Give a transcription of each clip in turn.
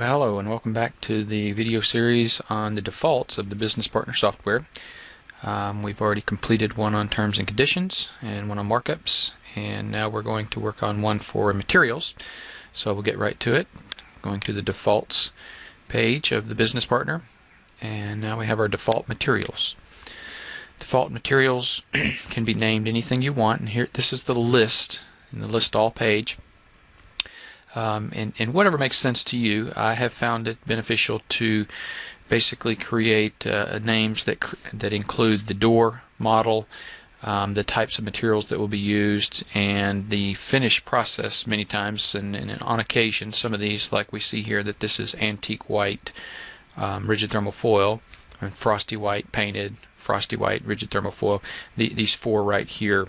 Well, hello and welcome back to the video series on the defaults of the Business Partner software. We've already completed one on terms and conditions and one on markups, and now we're going to work on one for materials. So we'll get right to it, going to the defaults page of the Business Partner, and now we have our default materials. Default materials can be named anything you want, and here this is the list in the list all page. And whatever makes sense to you. I have found it beneficial to basically create names that include the door model, the types of materials that will be used, and the finish process many times. And on occasion, some of these, like we see here, that this is antique white rigid thermal foil, and frosty white painted, frosty white rigid thermal foil. These four right here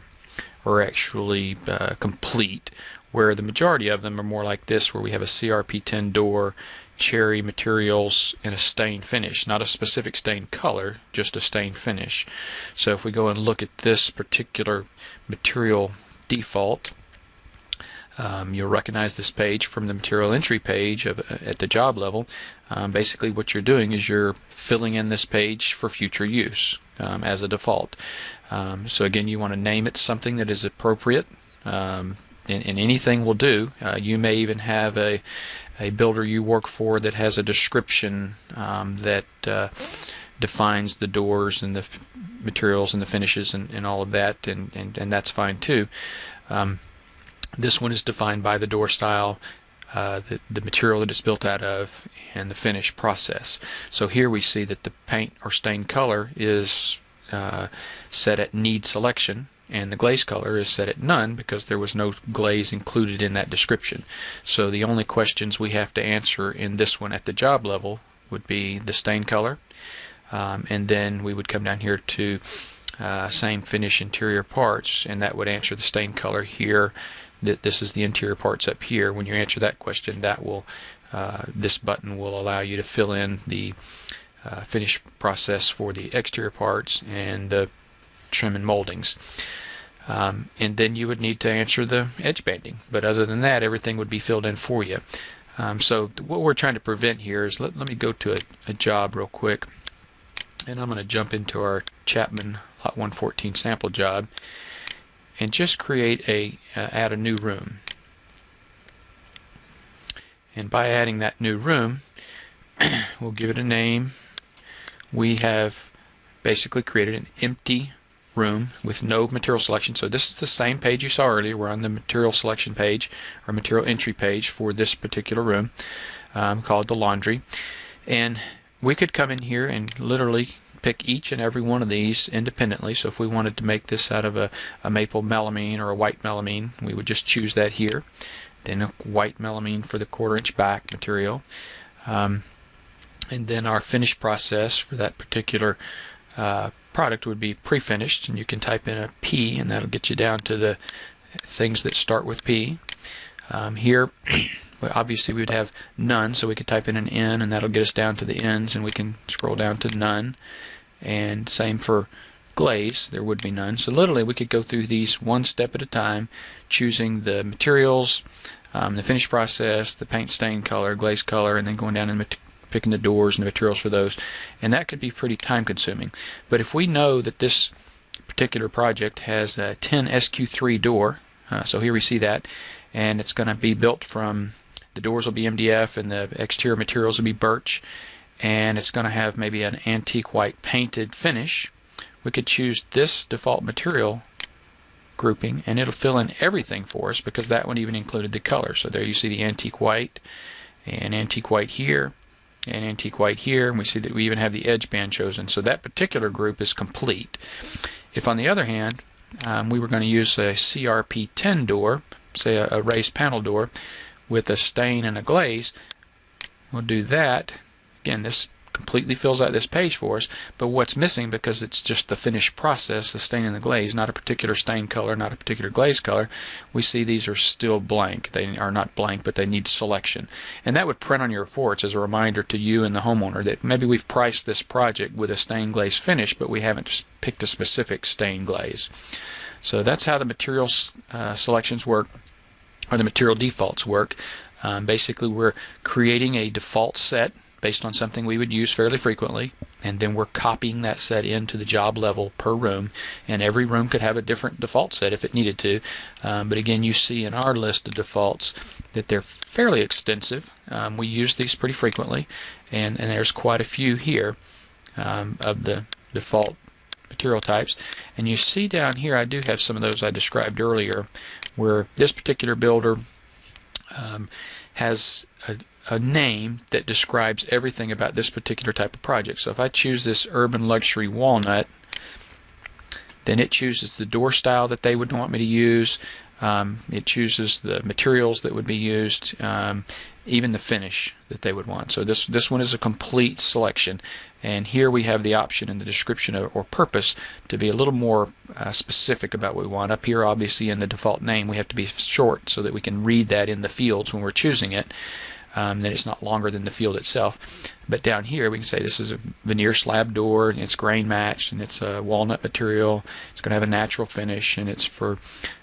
are actually complete, where the majority of them are more like this, where we have a CRP10 door, cherry materials, and a stain finish. Not a specific stain color, just a stain finish. So if we go and look at this particular material default, you'll recognize this page from the material entry page at the job level. Basically what you're doing is you're filling in this page for future use as a default. So again, you want to name it something that is appropriate. And anything will do. You may even have a builder you work for that has a description that defines the doors and the materials and the finishes and all of that, and that's fine too. This one is defined by the door style, the material that it's built out of, and the finish process. So here we see that the paint or stain color is set at need selection, and the glaze color is set at none because there was no glaze included in that description. So the only questions we have to answer in this one at the job level would be the stain color, and then we would come down here to same finish interior parts, and that would answer the stain color here. This is the interior parts up here. When you answer that question, that will this button will allow you to fill in the finish process for the exterior parts and the trim and moldings. And then you would need to answer the edge banding, but other than that, everything would be filled in for you. So what we're trying to prevent here is, let me go to a job real quick, and I'm going to jump into our Chapman Lot 114 sample job and just create add a new room. And by adding that new room, we'll give it a name. We have basically created an empty room with no material selection. So this is the same page you saw earlier. We're on the material selection page or material entry page for this particular room, called the laundry. And we could come in here and literally pick each and every one of these independently. So if we wanted to make this out of a maple melamine or a white melamine, we would just choose that here. Then a white melamine for the 1/4 inch back material. And then our finish process for that particular product would be pre-finished, and you can type in a P, and that'll get you down to the things that start with P. Here, well, obviously we would have none, so we could type in an N, and that'll get us down to the N's, and we can scroll down to none. And same for glaze, there would be none. So literally we could go through these one step at a time, choosing the materials, the finish process, the paint stain color, glaze color, and then going down and picking the doors and the materials for those, and that could be pretty time consuming. But if we know that this particular project has a 10 SQ3 door, so here we see that, and it's going to be built from, the doors will be MDF and the exterior materials will be birch, and it's going to have maybe an antique white painted finish, we could choose this default material grouping, and it'll fill in everything for us because that one even included the color. So there you see the antique white, and antique white here, and antique white here, and we see that we even have the edge band chosen. So that particular group is complete. If on the other hand we were going to use a CRP10 door, say a raised panel door with a stain and a glaze, we'll do that. Again, this completely fills out this page for us, but what's missing, because it's just the finish process, the stain and the glaze, not a particular stain color, not a particular glaze color, we see these are still blank. They are not blank, but they need selection. And that would print on your reports as a reminder to you and the homeowner that maybe we've priced this project with a stain glaze finish, but we haven't picked a specific stain glaze. So that's how the materials selections work, or the material defaults work. Basically, we're creating a default set based on something we would use fairly frequently, and then we're copying that set into the job level per room, and every room could have a different default set if it needed to. But again, you see in our list of defaults that they're fairly extensive. We use these pretty frequently, and there's quite a few here of the default material types. And you see down here, I do have some of those I described earlier, where this particular builder has a name that describes everything about this particular type of project. So if I choose this Urban Luxury Walnut, then it chooses the door style that they would want me to use. It chooses the materials that would be used, even the finish that they would want. So this one is a complete selection, and here we have the option in the description or purpose to be a little more specific about what we want. Up here, obviously, in the default name, we have to be short so that we can read that in the fields when we're choosing it. Then it's not longer than the field itself. But down here we can say this is a veneer slab door, and it's grain matched, and it's a walnut material. It's going to have a natural finish, and it's for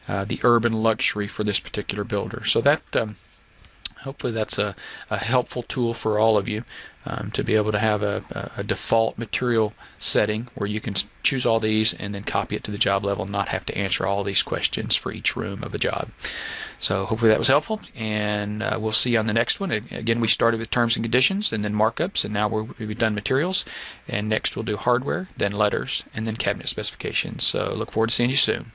the urban luxury for this particular builder. So that hopefully that's a helpful tool for all of you to be able to have a default material setting where you can choose all these and then copy it to the job level and not have to answer all these questions for each room of a job. So hopefully that was helpful, and we'll see you on the next one. Again, we started with terms and conditions and then markups, and now we've done materials, and next we'll do hardware, then letters, and then cabinet specifications. So look forward to seeing you soon.